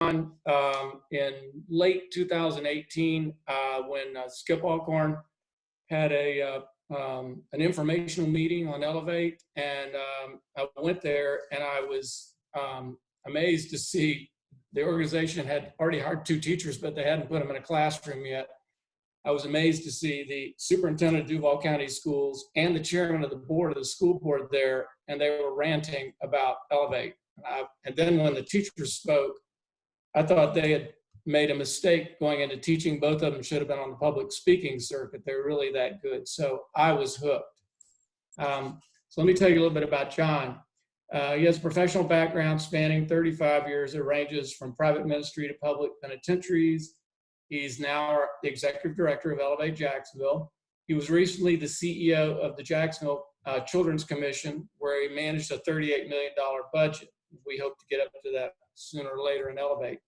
in late 2018 when Skip Alcorn had an informational meeting on Elevate, and I went there, and I was amazed to see the organization had already hired 2 teachers, but they hadn't put them in a classroom yet. I was amazed to see the superintendent of Duval County Schools and the chairman of the board of the school board there, and they were ranting about Elevate. And then when the teachers spoke, I thought they had made a mistake going into teaching. Both of them should have been on the public speaking circuit. They're really that good. So I was hooked. So let me tell you a little bit about Jon. He has a professional background spanning 35 years. It ranges from private ministry to public penitentiaries. He's now the executive director of Elevate Jacksonville. He was recently the CEO of the Jacksonville Children's Commission, where he managed a $38 million budget. We hope to get up to that sooner or later in Elevate.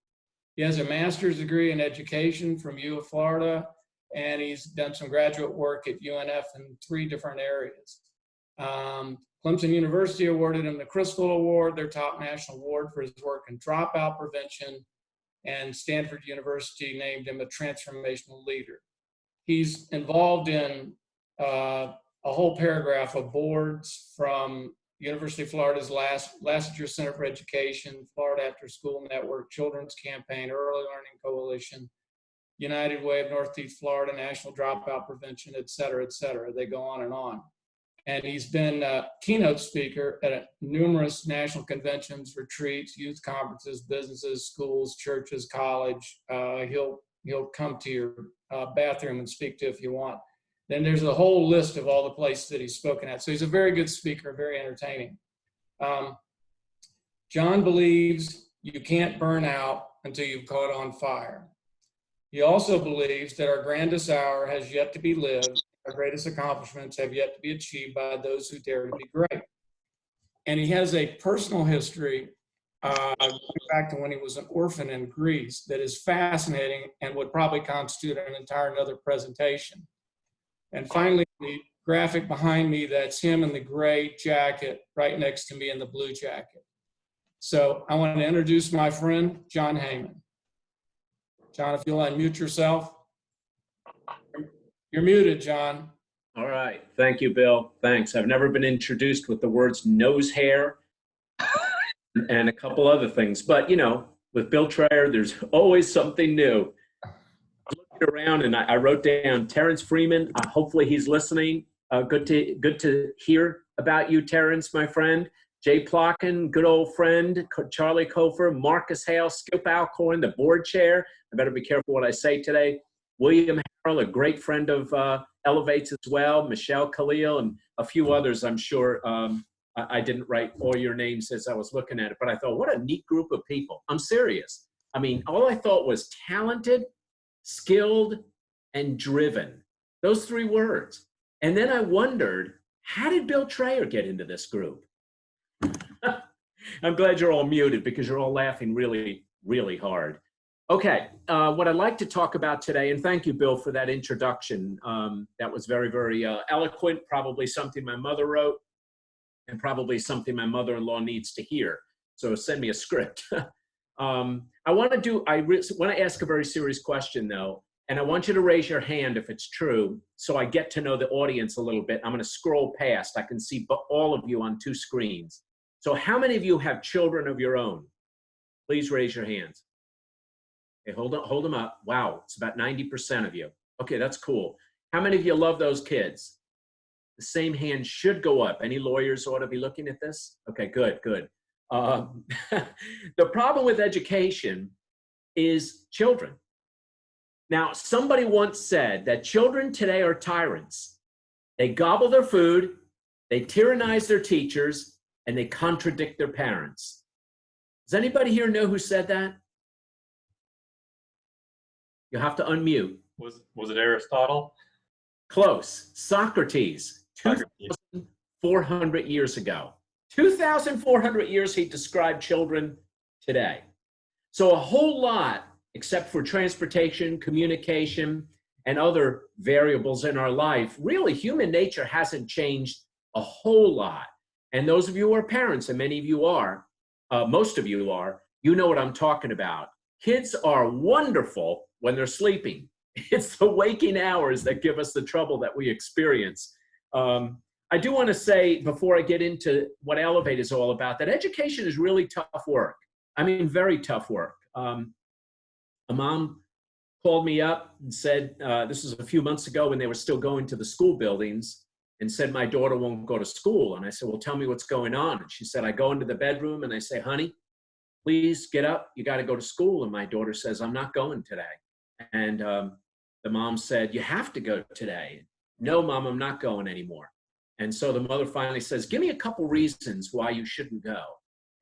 He has a master's degree in education from U of Florida, and he's done some graduate work at UNF in 3 different areas. Clemson University awarded him the Crystal Award, their top national award, for his work in dropout prevention, and Stanford University named him a transformational leader. He's involved in a whole paragraph of boards from University of Florida's Lassiter Center for Education, Florida After School Network, Children's Campaign, Early Learning Coalition, United Way of Northeast Florida, National Dropout Prevention, et cetera, et cetera. They go on and on. And he's been a keynote speaker at numerous national conventions, retreats, youth conferences, businesses, schools, churches, college. He'll come to your bathroom and speak to if you want. Then there's a whole list of all the places that he's spoken at. So he's a very good speaker, very entertaining. Jon believes you can't burn out until you've caught on fire. He also believes that our grandest hour has yet to be lived. Our greatest accomplishments have yet to be achieved by those who dare to be great. And he has a personal history going back to when he was an orphan in Greece that is fascinating and would probably constitute an entire another presentation. And finally, the graphic behind me, that's him in the gray jacket right next to me in the blue jacket. So I want to introduce my friend, Jon Heymann. Jon, if you'll unmute yourself. You're muted, Jon. All right. Thank you, Bill. Thanks. I've never been introduced with the words nose hair and a couple other things. But, you know, with Bill Trayer, there's always something new. I looked around and I wrote down Terrence Freeman. Hopefully he's listening. Good to hear about you, Terrence, my friend. Jay Plotkin, good old friend. Charlie Kofer, Marcus Hale, Skip Alcorn, the board chair. I better be careful what I say today. William Harrell, a great friend of Elevate's as well, Michelle Khalil, and a few others, I'm sure. I didn't write all your names as I was looking at it, but I thought, what a neat group of people. I'm serious. I mean, all I thought was talented, skilled, and driven. Those 3 words. And then I wondered, how did Bill Trayer get into this group? I'm glad you're all muted because you're all laughing really, really hard. Okay, what I'd like to talk about today, and thank you, Bill, for that introduction. That was very, very eloquent, probably something my mother wrote, and probably something my mother-in-law needs to hear. So send me a script. I want to ask a very serious question, though, and I want you to raise your hand if it's true, so I get to know the audience a little bit. I'm going to scroll past. I can see all of you on 2 screens. So how many of you have children of your own? Please raise your hands. Okay, hold them up. Wow, it's about 90% of you. Okay, that's cool. How many of you love those kids? The same hand should go up. Any lawyers ought to be looking at this? Okay, good, good. The problem with education is children. Now, somebody once said that children today are tyrants. They gobble their food, they tyrannize their teachers, and they contradict their parents. Does anybody here know who said that? You have to unmute. Was it Aristotle? Close. Socrates. 2,400 years ago. 2,400 years he described children today. So a whole lot, except for transportation, communication, and other variables in our life, really human nature hasn't changed a whole lot. And those of you who are parents, and many of you are, most of you are, you know what I'm talking about. Kids are wonderful when they're sleeping. It's the waking hours that give us the trouble that we experience. I do want to say, before I get into what Elevate is all about, that education is really tough work. I mean, very tough work. A mom called me up and said, this was a few months ago when they were still going to the school buildings, and said, my daughter won't go to school. And I said, well, tell me what's going on. And she said, I go into the bedroom and I say, honey, please get up. You got to go to school. And my daughter says, I'm not going today. And the mom said, you have to go today. No, Mom, I'm not going anymore. And so the mother finally says, give me a couple reasons why you shouldn't go.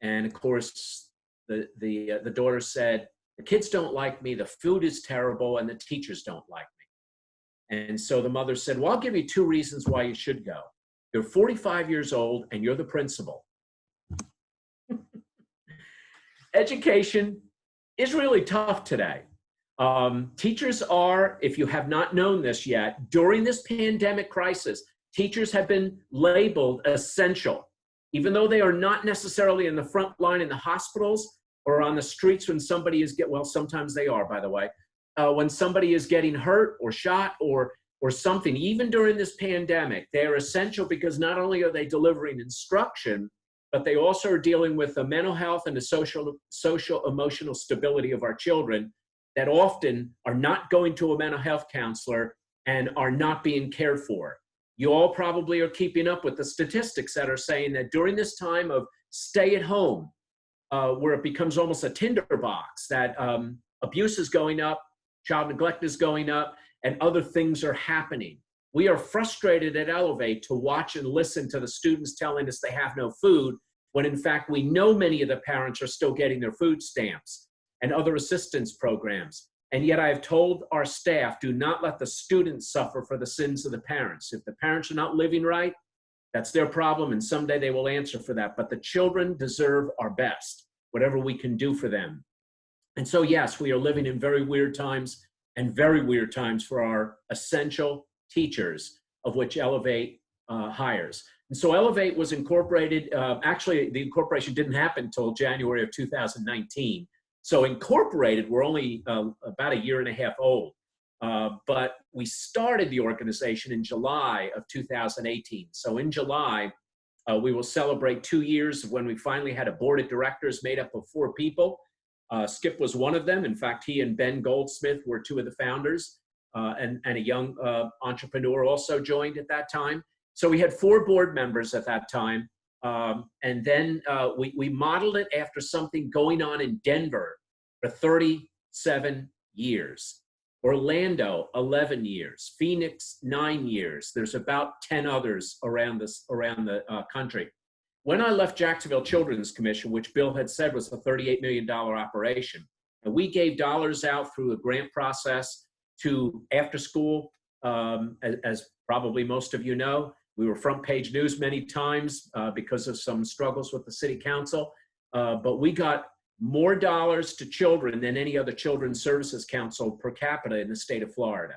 And of course, the daughter said, the kids don't like me, the food is terrible, and the teachers don't like me. And so the mother said, well, I'll give you 2 reasons why you should go. You're 45 years old and you're the principal. Education is really tough today. Teachers are, if you have not known this yet, during this pandemic crisis, teachers have been labeled essential, even though they are not necessarily in the front line in the hospitals or on the streets when somebody is well, sometimes they are, by the way, when somebody is getting hurt or shot or something. Even during this pandemic, they are essential because not only are they delivering instruction, but they also are dealing with the mental health and the social emotional stability of our children that often are not going to a mental health counselor and are not being cared for. You all probably are keeping up with the statistics that are saying that during this time of stay at home, where it becomes almost a tinderbox, that abuse is going up, child neglect is going up, and other things are happening. We are frustrated at Elevate to watch and listen to the students telling us they have no food, when in fact we know many of the parents are still getting their food stamps and other assistance programs. And yet I have told our staff, do not let the students suffer for the sins of the parents. If the parents are not living right, that's their problem, and someday they will answer for that. But the children deserve our best, whatever we can do for them. And so, yes, we are living in very weird times, and very weird times for our essential teachers, of which Elevate hires. And so Elevate was incorporated. Actually, the incorporation didn't happen until January of 2019. So incorporated, we're only about a year and a half old. But we started the organization in July of 2018. So in July, we will celebrate 2 years of when we finally had a board of directors made up of 4 people. Skip was one of them. In fact, he and Ben Goldsmith were 2 of the founders, and a young entrepreneur also joined at that time. So we had 4 board members at that time. And then we modeled it after something going on in Denver for 37 years. Orlando, 11 years. Phoenix, 9 years. There's about 10 others around the country. When I left Jacksonville Children's Commission, which Bill had said was a $38 million operation, and we gave dollars out through a grant process to after school, as probably most of you know. We were front page news many times because of some struggles with the city council, but we got more dollars to children than any other children's services council per capita in the state of Florida.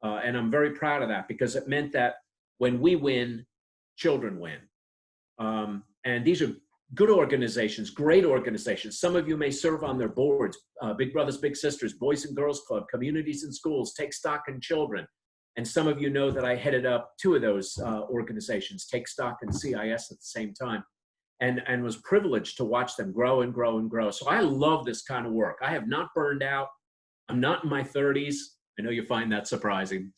And I'm very proud of that because it meant that when we win, children win. And these are good organizations, great organizations. Some of you may serve on their boards, Big Brothers Big Sisters, Boys and Girls Club, Communities in Schools, Take Stock in Children. And some of you know that I headed up 2 of those organizations, Take Stock and CIS at the same time, and was privileged to watch them grow and grow and grow. So I love this kind of work. I have not burned out. I'm not in my 30s. I know you find that surprising.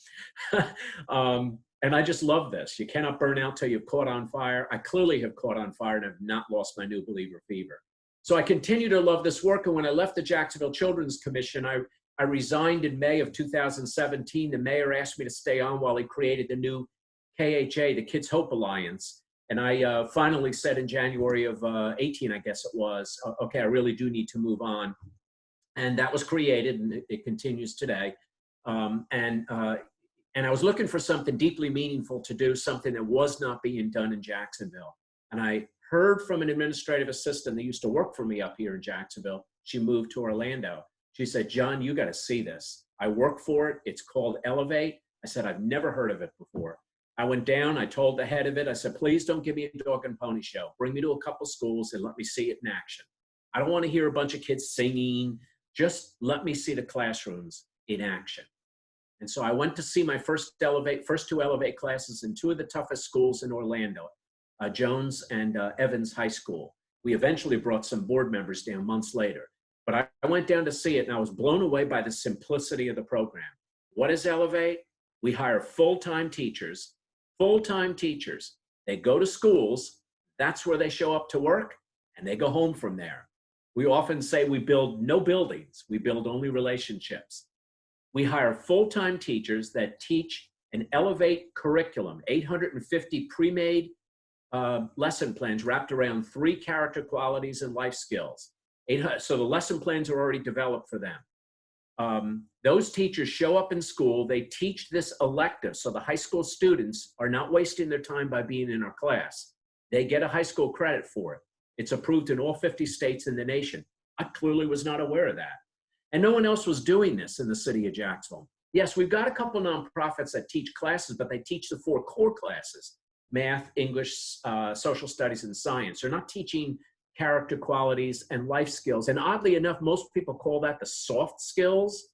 And I just love this. You cannot burn out till you've caught on fire. I clearly have caught on fire and have not lost my new believer fever. So I continue to love this work. And when I left the Jacksonville Children's Commission, I resigned in May of 2017. The mayor asked me to stay on while he created the new KHA, the Kids Hope Alliance. And I finally said in January of 18, I guess it was, okay, I really do need to move on. And that was created, and it continues today. And I was looking for something deeply meaningful to do, something that was not being done in Jacksonville. And I heard from an administrative assistant that used to work for me up here in Jacksonville. She moved to Orlando. She said, John, you got to see this. I work for it. It's called Elevate. I said, I've never heard of it before. I went down. I told the head of it. I said, please don't give me a dog and pony show. Bring me to a couple schools and let me see it in action. I don't want to hear a bunch of kids singing Just let me see the classrooms in action. And so I went to see my first two Elevate classes in two of the toughest schools in Orlando, Jones and Evans High School. We eventually brought some board members down months later. But I went down to see it, and I was blown away by the simplicity of the program. What is Elevate? We hire full-time teachers. Full-time teachers. They go to schools. That's where they show up to work, and they go home from there. We often say we build no buildings. We build only relationships. We hire full-time teachers that teach an Elevate curriculum, 850 pre-made lesson plans wrapped around 3 character qualities and life skills. So the lesson plans are already developed for them. Those teachers show up in school, they teach this elective, so the high school students are not wasting their time by being in our class. They get a high school credit for it. It's approved in all 50 states in the nation. I clearly was not aware of that. And no one else was doing this in the city of Jacksonville. Yes, we've got a couple nonprofits that teach classes, but they teach the 4 core classes: math, English, social studies, and science. They're not teaching character qualities and life skills. And oddly enough, most people call that the soft skills.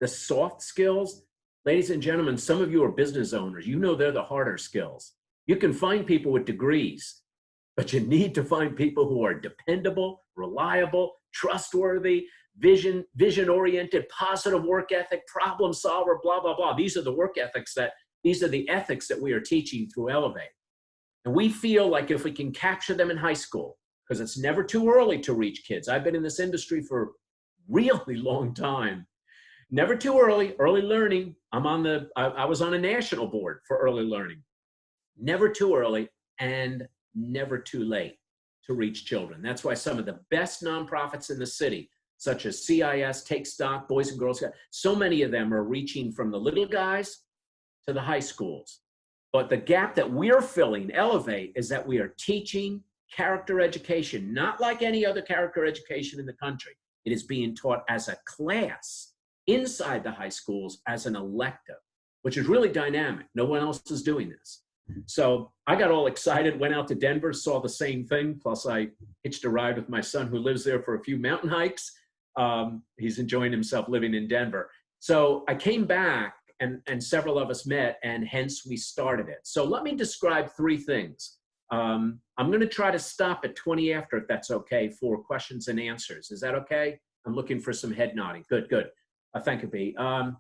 The soft skills. Ladies and gentlemen, some of you are business owners. You know they're the harder skills. You can find people with degrees, but you need to find people who are dependable, reliable, trustworthy, vision-oriented, positive work ethic, problem solver, blah, blah, blah. These are the work ethics these are the ethics that we are teaching through Elevate. And we feel like if we can capture them in high school, because it's never too early to reach kids. I've been in this industry for a really long time. Never too early learning. I was on a national board for early learning. Never too early and never too late to reach children. That's why some of the best nonprofits in the city, such as CIS, Take Stock, Boys and Girls Clubs, so many of them are reaching from the little guys to the high schools. But the gap that we're filling, Elevate, is that we are teaching character education, not like any other character education in the country. It is being taught as a class inside the high schools as an elective, which is really dynamic. No one else is doing this. So I got all excited, went out to Denver, saw the same thing. Plus I hitched a ride with my son who lives there for a few mountain hikes. He's enjoying himself living in Denver. So I came back and several of us met, and hence we started it. So let me describe 3 things. I'm going to try to stop at 20 after, if that's okay, for questions and answers. Is that okay? I'm looking for some head nodding. Good, good. Thank you, B. I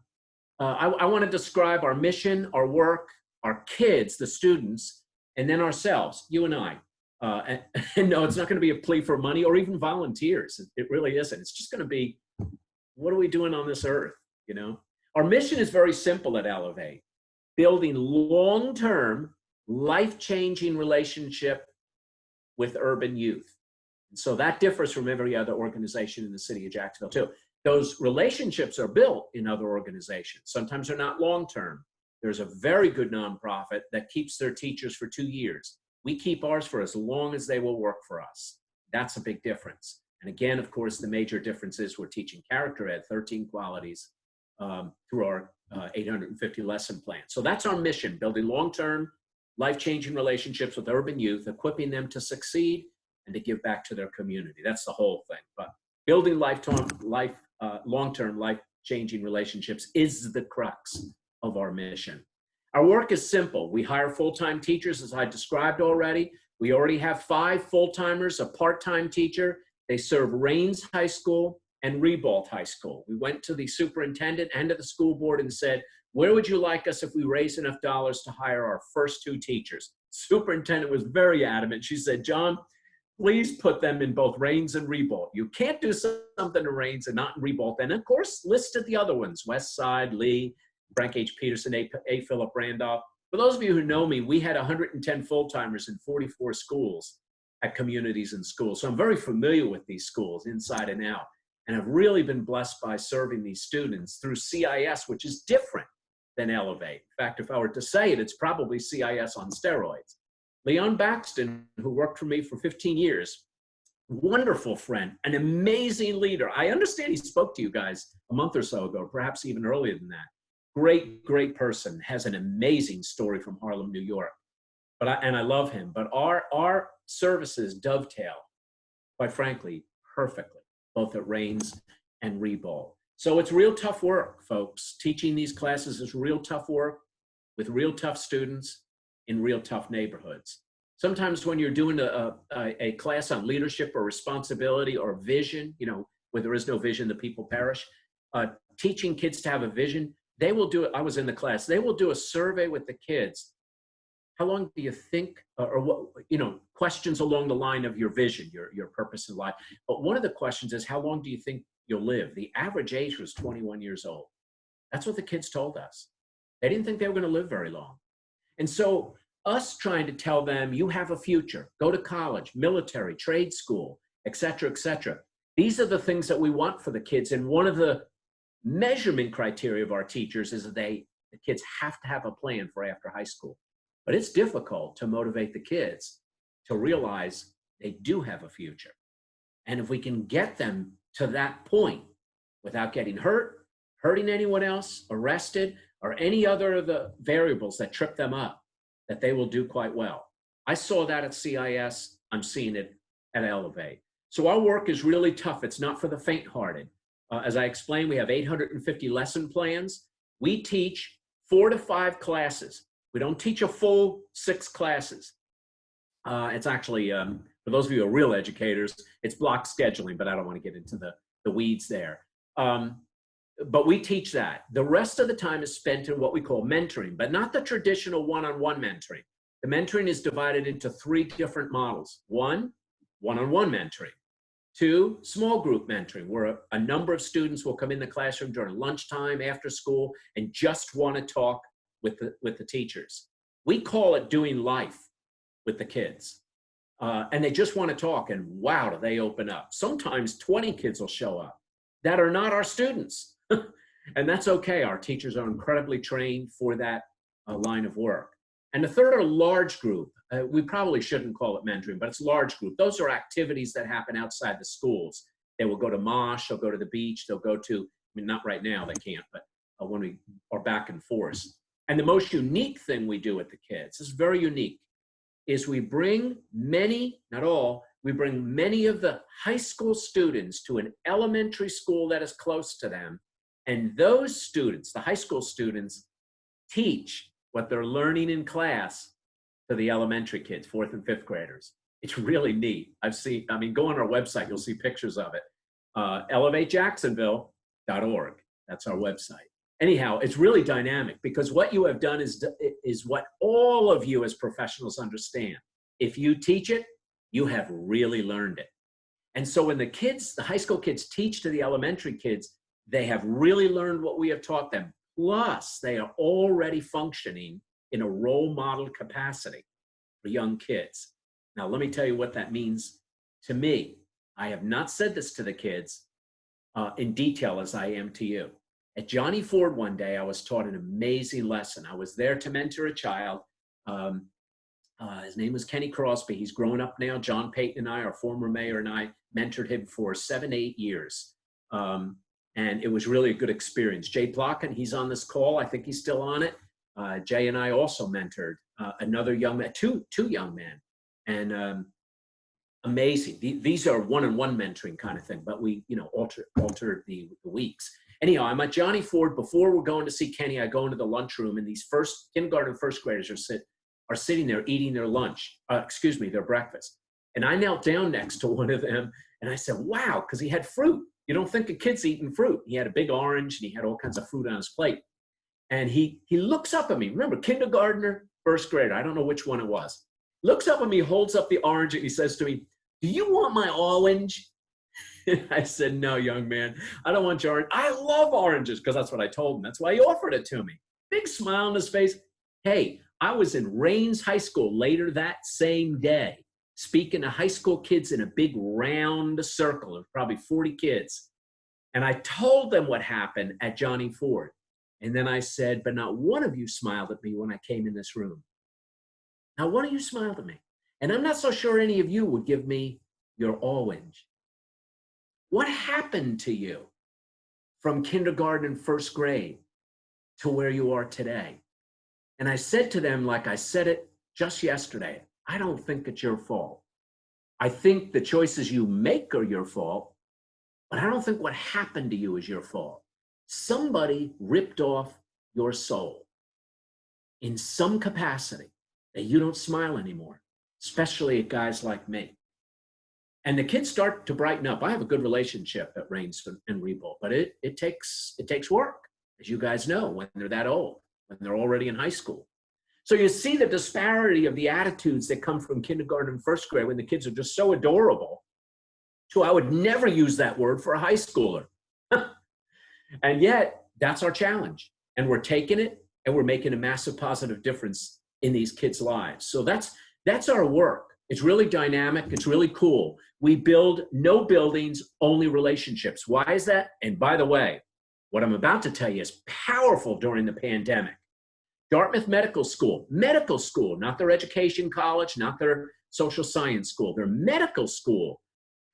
want to describe our mission, our work, our kids, the students, and then ourselves, you and I. And no, it's not going to be a plea for money or even volunteers. It really isn't. It's just going to be, what are we doing on this earth, you know? Our mission is very simple at Elevate: building long-term, life-changing relationship with urban youth. And so that differs from every other organization in the city of Jacksonville too. Those relationships are built in other organizations. Sometimes they're not long-term. There's a very good nonprofit that keeps their teachers for 2 years. We keep ours for as long as they will work for us. That's a big difference. And again, of course, the major difference is we're teaching character ed, 13 qualities, through our 850 lesson plan. So that's our mission: building long-term, life-changing relationships with urban youth, equipping them to succeed and to give back to their community. That's the whole thing. But building long-term, life-changing relationships is the crux of our mission. Our work is simple. We hire full-time teachers, as I described already. We already have 5 full-timers, a part-time teacher. They serve Rains High School and Ribault High School. We went to the superintendent and to the school board and said, where would you like us if we raise enough dollars to hire our first 2 teachers? Superintendent was very adamant. She said, John, please put them in both Rains and Ribault. You can't do something in Rains and not in Ribault. And of course, listed the other ones: West Side, Lee, Frank H. Peterson, A. Philip Randolph. For those of you who know me, we had 110 full-timers in 44 schools at communities and schools. So I'm very familiar with these schools inside and out. And I've really been blessed by serving these students through CIS, which is different than Elevate. In fact, if I were to say it, it's probably CIS on steroids. Leon Baxton, who worked for me for 15 years, wonderful friend, an amazing leader. I understand he spoke to you guys a month or so ago, perhaps even earlier than that. Great, great person, has an amazing story from Harlem, New York. And I love him. But our services dovetail, quite frankly, perfectly, both at Rains and re-bowl. So it's real tough work, folks. Teaching these classes is real tough work with real tough students in real tough neighborhoods. Sometimes when you're doing a class on leadership or responsibility or vision, you know, where there is no vision, the people perish, teaching kids to have a vision, they will do it. I was in the class. They will do a survey with the kids. How long do you think, or what, you know, questions along the line of your vision, your purpose in life. But one of the questions is, how long do you think you'll live? The average age was 21 years old. That's what the kids told us. They didn't think they were going to live very long. And so us trying to tell them, you have a future, go to college, military, trade school, et cetera, et cetera. These are the things that we want for the kids. And one of the measurement criteria of our teachers is that the kids have to have a plan for after high school. But it's difficult to motivate the kids to realize they do have a future. And if we can get them to that point without getting hurt, hurting anyone else, arrested, or any other of the variables that trip them up, that they will do quite well. I saw that at CIS. I'm seeing it at Elevate. So our work is really tough. It's not for the faint-hearted. As I explained, we have 850 lesson plans. We teach 4 to 5 classes. We don't teach a full 6 classes. It's actually, for those of you who are real educators, it's block scheduling, but I don't want to get into the weeds there. But we teach that. The rest of the time is spent in what we call mentoring, but not the traditional one-on-one mentoring. The mentoring is divided into 3 different models. 1, one-on-one mentoring. 2, small group mentoring, where a number of students will come in the classroom during lunchtime, after school, and just want to talk with the teachers. We call it doing life with the kids. And they just want to talk, and wow, do they open up. Sometimes 20 kids will show up that are not our students. And that's okay. Our teachers are incredibly trained for that line of work. And the third are large group. We probably shouldn't call it mentoring, but it's large group. Those are activities that happen outside the schools. They will go to Mosh, they'll go to the beach, they'll go to, I mean, not right now, they can't, but when we are back and forth. And the most unique thing we do with the kids, this is very unique, is we bring many, not all, we bring many of the high school students to an elementary school that is close to them. And those students, the high school students, teach what they're learning in class to the elementary kids, 4th and 5th graders. It's really neat. I mean, go on our website, you'll see pictures of it. ElevateJacksonville.org. That's our website. Anyhow, it's really dynamic because what you have done is what all of you as professionals understand. If you teach it, you have really learned it. And so when the kids, the high school kids teach to the elementary kids, they have really learned what we have taught them. Plus, they are already functioning in a role model capacity for young kids. Now, let me tell you what that means to me. I have not said this to the kids in detail as I am to you. At Johnny Ford one day, I was taught an amazing lesson. I was there to mentor a child. His name was Kenny Crosby. He's grown up now. John Payton and I, our former mayor, and I mentored him for 7, 8 years. And it was really a good experience. Jay Plotkin, he's on this call. I think he's still on it. Jay and I also mentored another young man, two young men. And amazing. These are one-on-one mentoring kind of thing, but we, you know, altered the weeks. Anyhow, I'm at Johnny Ford. Before we're going to see Kenny, I go into the lunchroom, and these kindergarten first graders are sitting there eating their lunch, their breakfast. And I knelt down next to one of them, and I said, wow, because he had fruit. You don't think a kid's eating fruit. He had a big orange, and he had all kinds of fruit on his plate. And he looks up at me. Remember, kindergartner, first grader, I don't know which one it was. Looks up at me, holds up the orange, and he says to me, do you want my orange? I said, no, young man, I don't want your orange. I love oranges, because that's what I told him. That's why he offered it to me. Big smile on his face. Hey, I was in Rains High School later that same day, speaking to high school kids in a big round circle of probably 40 kids. And I told them what happened at Johnny Ford. And then I said, but not one of you smiled at me when I came in this room. Not one of you smiled at me. And I'm not so sure any of you would give me your orange. What happened to you from kindergarten and first grade to where you are today? And I said to them, like I said it just yesterday, I don't think it's your fault. I think the choices you make are your fault, But I don't think what happened to you is your fault. Somebody ripped off your soul in some capacity that you don't smile anymore, especially at guys like me. And the kids start to brighten up. I have a good relationship at Reigns and Rebold, but it takes work, as you guys know, when they're that old, when they're already in high school. So you see the disparity of the attitudes that come from kindergarten and first grade when the kids are just so adorable. So I would never use that word for a high schooler. And yet, that's our challenge. And we're taking it and we're making a massive positive difference in these kids' lives. So that's our work. It's really dynamic. It's really cool. We build no buildings, only relationships. Why is that? And by the way, what I'm about to tell you is powerful during the pandemic. Dartmouth Medical School, not their education college, not their social science school, their medical school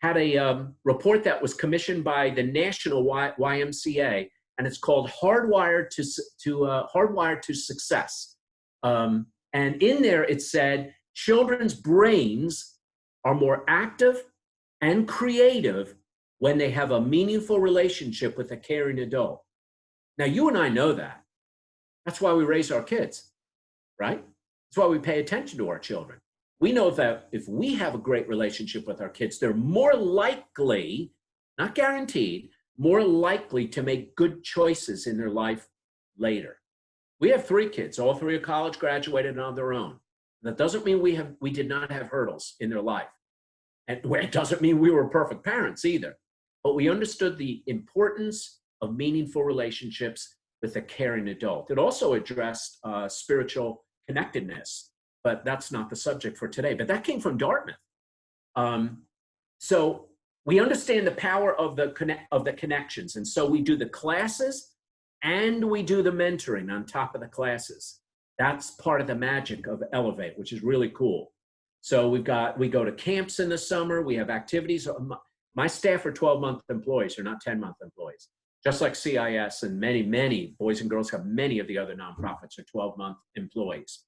had a report that was commissioned by the National YMCA, and it's called Hardwired to Success. And in there it said, children's brains are more active and creative when they have a meaningful relationship with a caring adult. Now, you and I know that. That's why we raise our kids, right? That's why we pay attention to our children. We know that if we have a great relationship with our kids, they're more likely, not guaranteed, more likely to make good choices in their life later. We have 3 kids. All 3 are college graduated on their own. That doesn't mean we did not have hurdles in their life. And it doesn't mean we were perfect parents either. But we understood the importance of meaningful relationships with a caring adult. It also addressed spiritual connectedness, but that's not the subject for today. But that came from Dartmouth. So we understand the power of the connections. And so we do the classes and we do the mentoring on top of the classes. That's part of the magic of Elevate, which is really cool. So we go to camps in the summer. We have activities. My staff are 12-month employees. They're not 10-month employees. Just like CIS and many Boys and Girls Club, many of the other nonprofits are 12-month employees.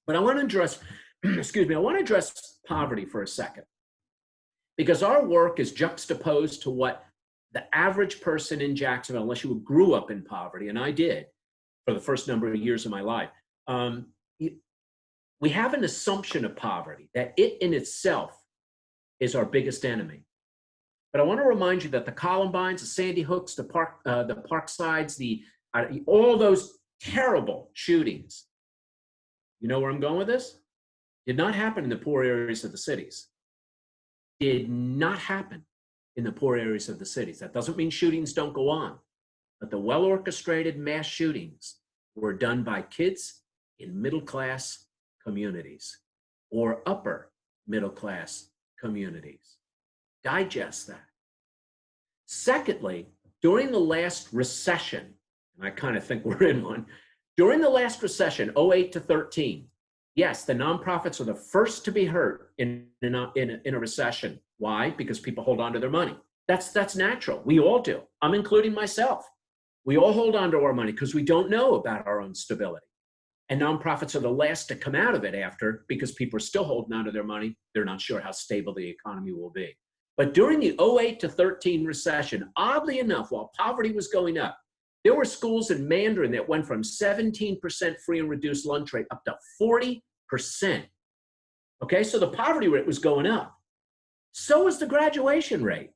But I want to address, I want to address poverty for a second, because our work is juxtaposed to what the average person in Jacksonville, unless you grew up in poverty, and I did for the first number of years of my life, we have an assumption of poverty, that it in itself is our biggest enemy. But I want to remind you that the Columbines, the Sandy Hooks, the Parksides, all those terrible shootings, you know where I'm going with this? Did not happen in the poor areas of the cities. Did not happen in the poor areas of the cities. That doesn't mean shootings don't go on, but the well-orchestrated mass shootings were done by kids in middle-class communities or upper middle-class communities. Digest that. Secondly, during the last recession, and I kind of think we're in one, during the last recession, 08 to 13, yes, the nonprofits are the first to be hurt in a recession. Why? Because people hold on to their money. That's natural. We all do. I'm including myself. We all hold on to our money because we don't know about our own stability. And nonprofits are the last to come out of it after, because people are still holding on to their money. They're not sure how stable the economy will be. But during the 08 to 13 recession, oddly enough, while poverty was going up, there were schools in Mandarin that went from 17% free and reduced lunch rate up to 40%. Okay, so the poverty rate was going up. So was the graduation rate.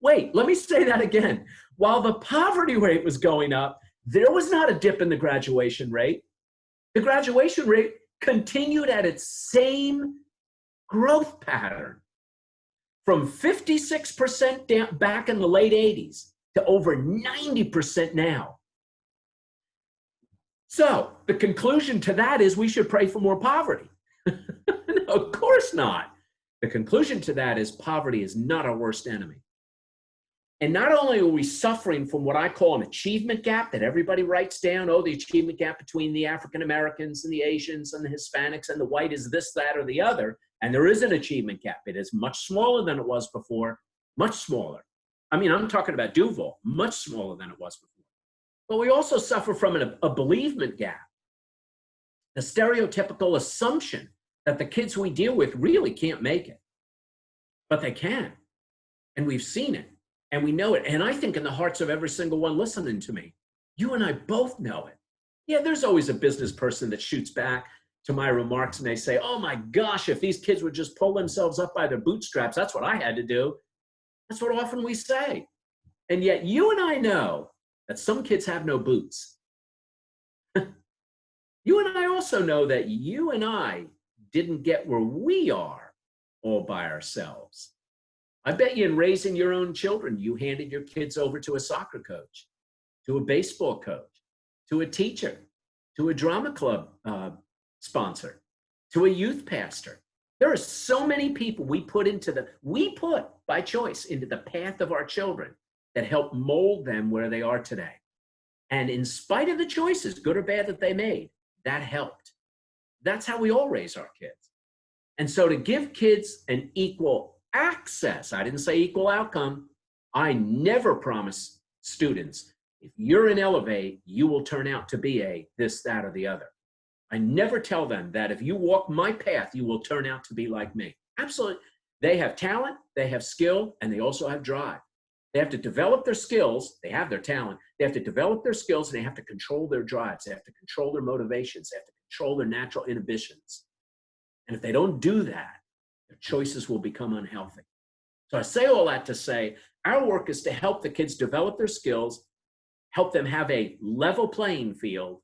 Wait, let me say that again. While the poverty rate was going up, there was not a dip in the graduation rate. The graduation rate continued at its same growth pattern, from 56% down back in the late 80s to over 90% now. So the conclusion to that is we should pray for more poverty. No, of course not. The conclusion to that is poverty is not our worst enemy. And not only are we suffering from what I call an achievement gap that everybody writes down, oh, the achievement gap between the African Americans and the Asians and the Hispanics and the white is this, that, or the other. And there is an achievement gap. It is much smaller than it was before, much smaller. I mean, I'm talking about Duval, much smaller than it was before. But we also suffer from a believement gap. The stereotypical assumption that the kids we deal with really can't make it. But they can. And we've seen it. And we know it. And I think in the hearts of every single one listening to me, you and I both know it. Yeah, there's always a business person that shoots back to my remarks and they say, oh my gosh, if these kids would just pull themselves up by their bootstraps, that's what I had to do. That's what often we say. And yet you and I know that some kids have no boots. You and I also know that you and I didn't get where we are all by ourselves. I bet you in raising your own children, you handed your kids over to a soccer coach, to a baseball coach, to a teacher, to a drama club sponsor, to a youth pastor. There are so many people we put by choice into the path of our children that help mold them where they are today. And in spite of the choices, good or bad, that they made, that helped. That's how we all raise our kids. And so to give kids an equal access, I didn't say equal outcome. I never promise students, if you're in Elevate, you will turn out to be a this, that, or the other. I never tell them that if you walk my path, you will turn out to be like me. Absolutely. They have talent, they have skill, and they also have drive. They have to develop their skills. They have their talent. They have to develop their skills, and they have to control their drives. They have to control their motivations. They have to control their natural inhibitions. And if they don't do that, their choices will become unhealthy. So I say all that to say, our work is to help the kids develop their skills, help them have a level playing field,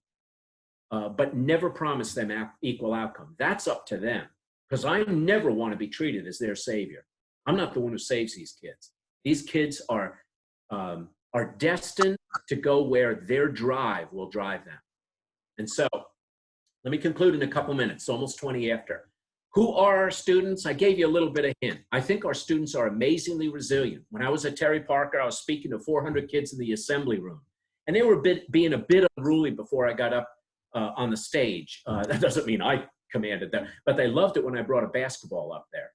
but never promise them equal outcome. That's up to them, because I never want to be treated as their savior. I'm not the one who saves these kids. These kids are destined to go where their drive will drive them. And so let me conclude in a couple minutes, almost 20 after. Who are our students? I gave you a little bit of hint. I think our students are amazingly resilient. When I was at Terry Parker, I was speaking to 400 kids in the assembly room, and they were being a bit unruly before I got up on the stage. That doesn't mean I commanded them, but they loved it when I brought a basketball up there.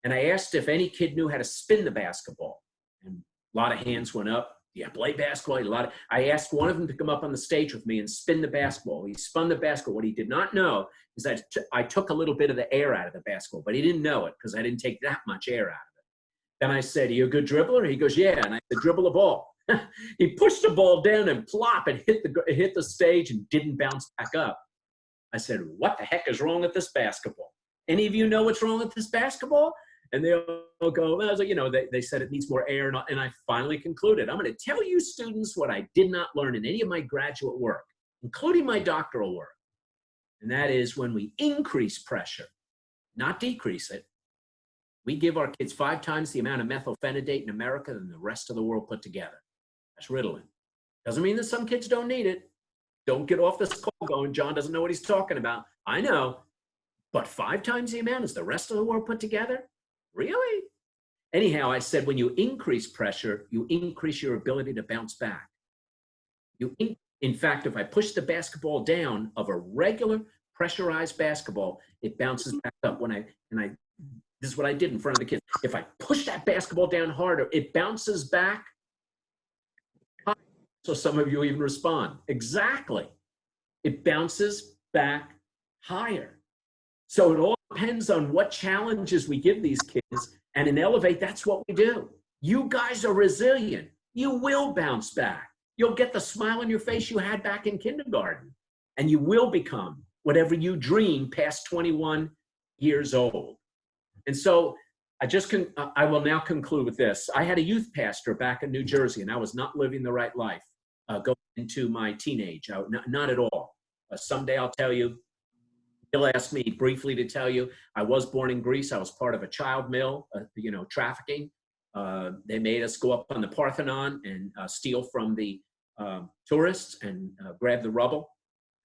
And I asked if any kid knew how to spin the basketball. And a lot of hands went up. Yeah, play basketball. I asked one of them to come up on the stage with me and spin the basketball. He spun the basketball. What he did not know is that I took a little bit of the air out of the basketball, but he didn't know it because I didn't take that much air out of it. Then I said, are you a good dribbler? He goes, yeah. And I said, dribble a ball. He pushed the ball down and plop, and hit the stage and didn't bounce back up. I said, what the heck is wrong with this basketball? Any of you know what's wrong with this basketball? And they all go, I was like, they said it needs more air. And I finally concluded, I'm going to tell you students what I did not learn in any of my graduate work, including my doctoral work. And that is, when we increase pressure, not decrease it, we give our kids 5 times the amount of methylphenidate in America than the rest of the world put together. That's Ritalin. Doesn't mean that some kids don't need it. Don't get off this call going, John doesn't know what he's talking about. I know. But 5 times the amount as the rest of the world put together? Really? Anyhow, I said, when you increase pressure, you increase your ability to bounce back. In fact, if I push the basketball down of a regular pressurized basketball, it bounces back up. This is what I did in front of the kids. If I push that basketball down harder, it bounces back. So some of you even respond. Exactly. It bounces back higher. So it all depends on what challenges we give these kids. And in Elevate, that's what we do. You guys are resilient. You will bounce back. You'll get the smile on your face you had back in kindergarten. And you will become whatever you dream past 21 years old. And so I will now conclude with this. I had a youth pastor back in New Jersey, and I was not living the right life going into my teenage. Not at all. Someday I'll tell you. He'll ask me briefly to tell you, I was born in Greece. I was part of a child mill, trafficking. They made us go up on the Parthenon and steal from the tourists and grab the rubble,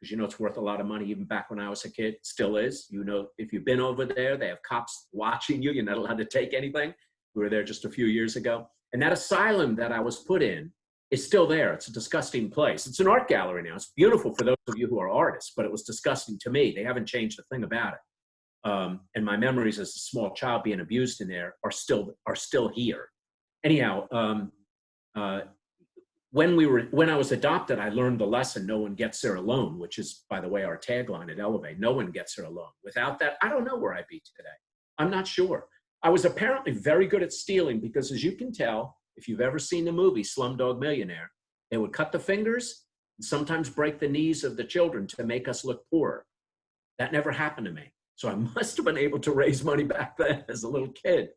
because it's worth a lot of money. Even back when I was a kid, it still is. If you've been over there, they have cops watching you. You're not allowed to take anything. We were there just a few years ago. And that asylum that I was put in is still there. It's a disgusting place. It's an art gallery now. It's beautiful for those of you who are artists, but it was disgusting to me. They haven't changed a thing about it. And my memories as a small child being abused in there are still here. Anyhow, when I was adopted, I learned the lesson, no one gets there alone, which is, by the way, our tagline at Elevate. No one gets there alone. Without that, I don't know where I'd be today. I'm not sure. I was apparently very good at stealing because, as you can tell, If you've ever seen the movie Slumdog Millionaire, they would cut the fingers and sometimes break the knees of the children to make us look poorer. That never happened to me. So I must have been able to raise money back then as a little kid.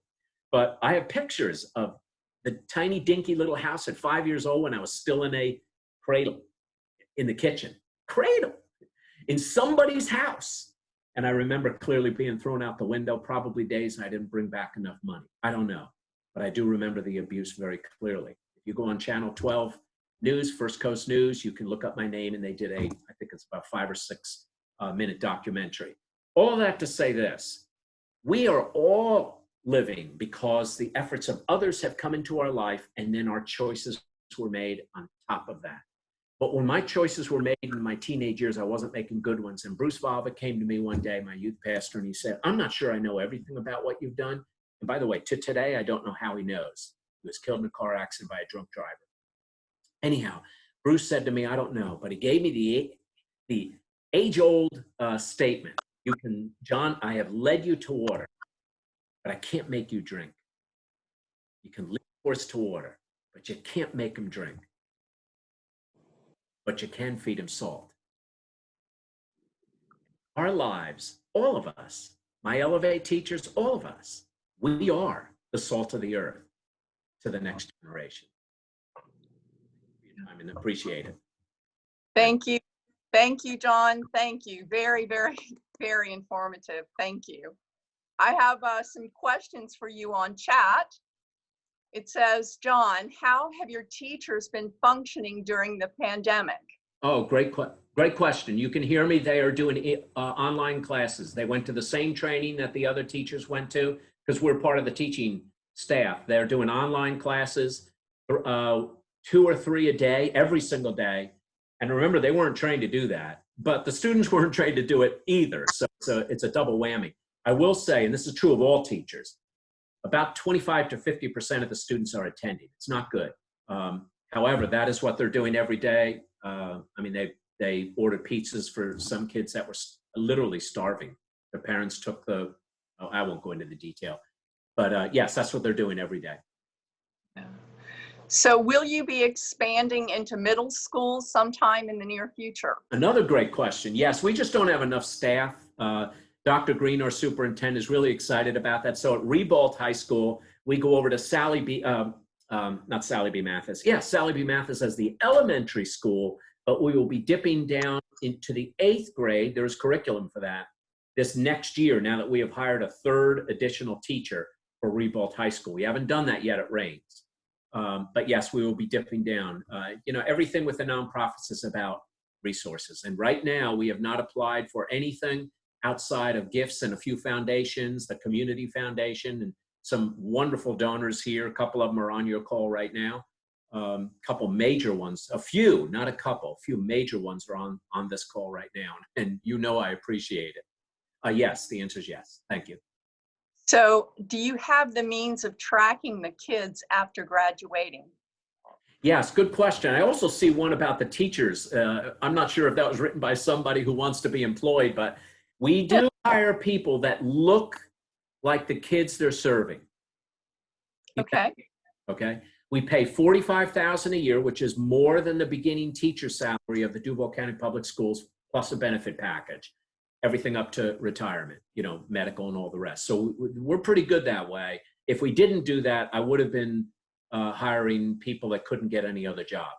But I have pictures of the tiny dinky little house at 5 years old when I was still in a cradle in the kitchen. Cradle in somebody's house. And I remember clearly being thrown out the window, probably days I didn't bring back enough money. I don't know. But I do remember the abuse very clearly. If you go on Channel 12 News, First Coast News, you can look up my name, and they did I think it's about 5 or 6 minute documentary. All that to say this, we are all living because the efforts of others have come into our life, and then our choices were made on top of that. But when my choices were made in my teenage years, I wasn't making good ones. And Bruce Valva came to me one day, my youth pastor, and he said, I'm not sure I know everything about what you've done. And by the way, to today, I don't know how he knows. He was killed in a car accident by a drunk driver. Anyhow, Bruce said to me, I don't know, but he gave me the age-old statement. You can, John, I have led you to water, but I can't make you drink. You can lead a horse to water, but you can't make him drink. But you can feed him salt. Our lives, all of us, my Elevate teachers, all of us, we are the salt of the earth to the next generation. I appreciate it. Thank you. Thank you, John. Thank you. Very, very, very informative. Thank you. I have some questions for you on chat. It says, John, how have your teachers been functioning during the pandemic? Oh, great question. You can hear me. They are doing online classes. They went to the same training that the other teachers went to because we're part of the teaching staff. They're doing online classes, 2 or 3 a day, every single day. And remember, they weren't trained to do that, but the students weren't trained to do it either. So it's a double whammy. I will say, and this is true of all teachers, about 25 to 50% of the students are attending. It's not good. However, that is what they're doing every day. I mean, they ordered pizzas for some kids that were literally starving. Their parents took I won't go into the detail, but yes, that's what they're doing every day. So will you be expanding into middle school sometime in the near future? Another great question. Yes, we just don't have enough staff. Dr. Green, our superintendent, is really excited about that. So at Ribault High School, we go over to Sally B. Not Sally B. Mathis. Yeah, Sally B. Mathis as the elementary school, but we will be dipping down into the 8th grade. There's curriculum for that this next year, now that we have hired a 3rd additional teacher for Ribault High School. We haven't done that yet at Rains. But yes, we will be dipping down. You know, everything with the nonprofits is about resources. And right now, we have not applied for anything outside of gifts and a few foundations, the Community Foundation, and some wonderful donors here. A couple of them are on your call right now. A couple major ones, a few, not a couple, a few major ones are on this call right now. And you know I appreciate it. Yes, the answer is yes. Thank you. So do you have the means of tracking the kids after graduating? Yes, good question. I also see one about the teachers. I'm not sure if that was written by somebody who wants to be employed, but we do hire people that look like the kids they're serving. Okay. Okay. We pay $45,000 a year, which is more than the beginning teacher salary of the Duval County Public Schools, plus a benefit package. Everything up to retirement, you know, medical and all the rest. So we're pretty good that way. If we didn't do that, I would have been hiring people that couldn't get any other job.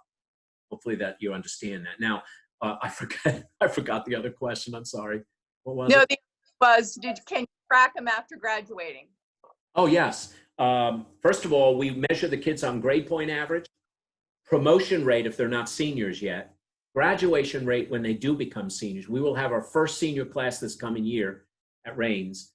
Hopefully that you understand that. Now, I forgot the other question. I'm sorry. What was it? The other was, can you track them after graduating? Oh, yes. First of all, we measure the kids on grade point average, promotion rate if they're not seniors yet, graduation rate when they do become seniors. We will have our first senior class this coming year at Rains.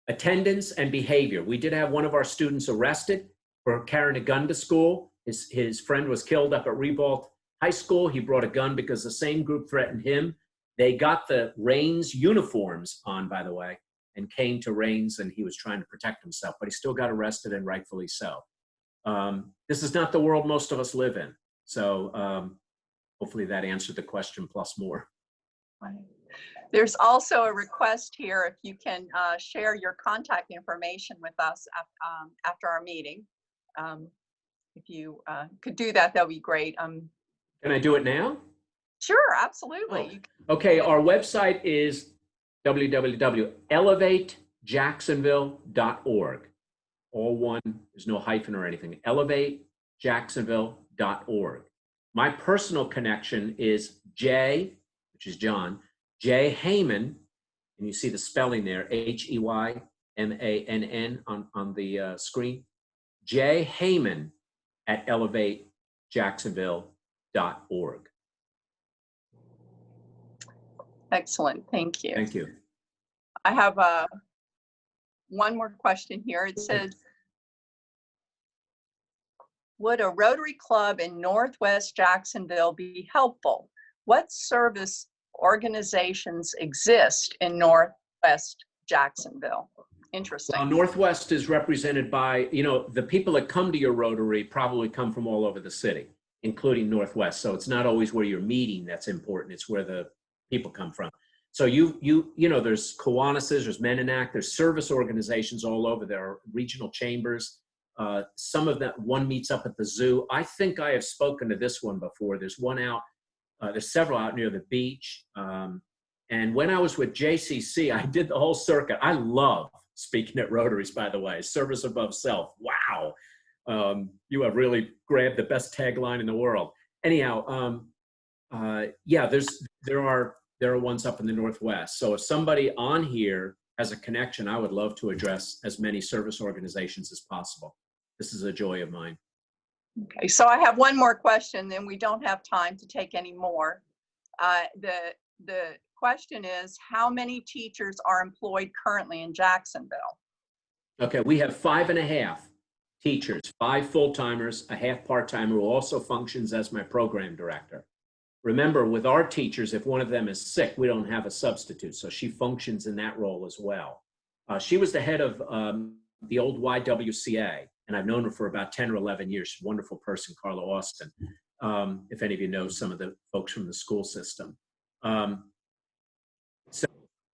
Attendance and behavior. We did have one of our students arrested for carrying a gun to school. His friend was killed up at Ribault High School. He brought a gun because the same group threatened him. They got the Rains uniforms on, by the way, and came to Rains, and he was trying to protect himself, but he still got arrested, and rightfully so. This is not the world most of us live in. So hopefully that answered the question plus more. There's also a request here if you can share your contact information with us after our meeting. If you could do that, that would be great. Can I do it now? Sure, absolutely. Okay, our website is www.elevatejacksonville.org. All one, there's no hyphen or anything. Elevatejacksonville.org. My personal connection is J, which is John, J Heymann, and you see the spelling there, Heymann on the screen. J Heymann at elevatejacksonville.org. Excellent, thank you. Thank you. I have one more question here. It says, would a Rotary Club in Northwest Jacksonville be helpful? What service organizations exist in Northwest Jacksonville? Interesting. Well, Northwest is represented by, the people that come to your Rotary probably come from all over the city, including Northwest. So it's not always where you're meeting that's important. It's where the people come from. So there's Kiwanis, there's Mennonite, there's service organizations all over. There are regional chambers. Some of that, one meets up at the zoo. I think I have spoken to this one before. There's one out, there's several out near the beach. And when I was with JCC, I did the whole circuit. I love speaking at Rotaries, by the way, service above self. Wow. You have really grabbed the best tagline in the world. Anyhow, yeah, there are ones up in the Northwest. So if somebody on here has a connection, I would love to address as many service organizations as possible. This is a joy of mine. Okay, so I have one more question, then we don't have time to take any more. The question is, how many teachers are employed currently in Jacksonville? Okay, we have 5.5 teachers, 5 full-timers, a half part-timer who also functions as my program director. Remember, with our teachers, if one of them is sick, we don't have a substitute, so she functions in that role as well. She was the head of the old YWCA, and I've known her for about 10 or 11 years. She's a wonderful person, Carla Austin, if any of you know some of the folks from the school system. So,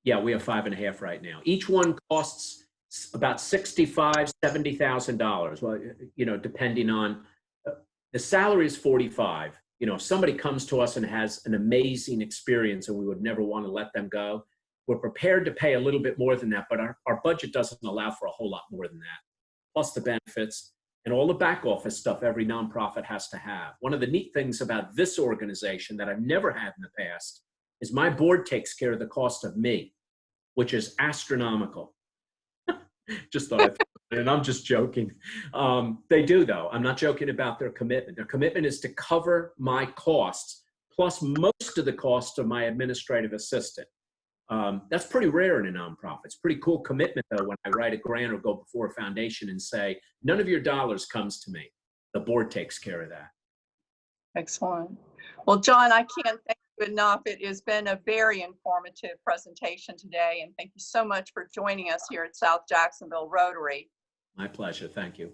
yeah, we have 5.5 right now. Each one costs about $65,000, $70,000. Well, depending on the salary is $45,000. If somebody comes to us and has an amazing experience and we would never want to let them go, we're prepared to pay a little bit more than that, but our budget doesn't allow for a whole lot more than that, plus the benefits and all the back office stuff every nonprofit has to have. One of the neat things about this organization that I've never had in the past is my board takes care of the cost of me, which is astronomical. Just thought I'd and I'm just joking. They do, though. I'm not joking about their commitment. Their commitment is to cover my costs, plus most of the cost of my administrative assistant. That's pretty rare in a nonprofit. It's pretty cool commitment, though, when I write a grant or go before a foundation and say, none of your dollars comes to me. The board takes care of that. Excellent. Well, John, I can't thank you enough. It has been a very informative presentation today, and thank you so much for joining us here at South Jacksonville Rotary. My pleasure. Thank you.